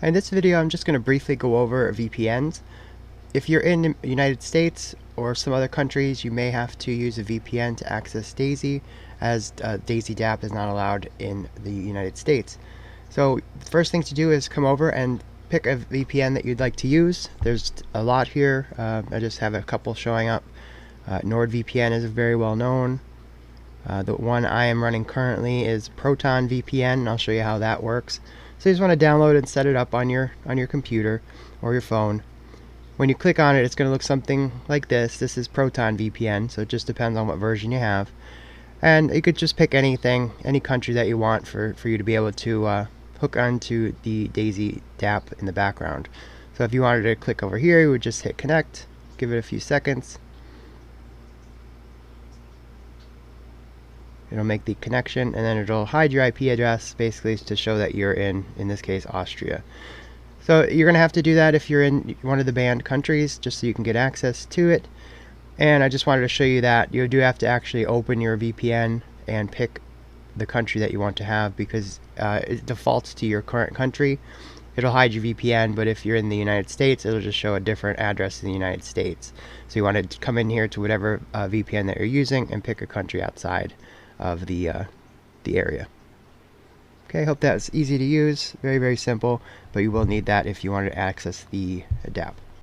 In this video, I'm just going to briefly go over VPNs. If you're in the United States or some other countries, you may have to use a VPN to access DAISY, as DAISY DApp is not allowed in the United States. So the first thing to do is come over and pick a VPN that you'd like to use. There's a lot here. I just have a couple showing up. NordVPN is very well known. The one I am running currently is Proton VPN, and I'll show you how that works. So you just want to download and set it up on your computer or your phone. When you click on it, it's going to look something like this. This is Proton VPN, so it just depends on what version you have. And you could just pick anything, any country that you want for you to be able to hook onto the DAISY DApp in the background. So if you wanted to click over here, you would just hit connect, give it a few seconds. It'll make the connection, and then it'll hide your IP address, basically to show that you're in this case, Austria. So you're going to have to do that if you're in one of the banned countries, just so you can get access to it. And I just wanted to show you that you do have to actually open your VPN and pick the country that you want to have, because it defaults to your current country. It'll hide your VPN, but if you're in the United States, it'll just show a different address in the United States. So you want to come in here to whatever VPN that you're using and pick a country outside of the area. Okay, hope that's easy to use. Very, very simple, but you will need that if you want to access the DApp.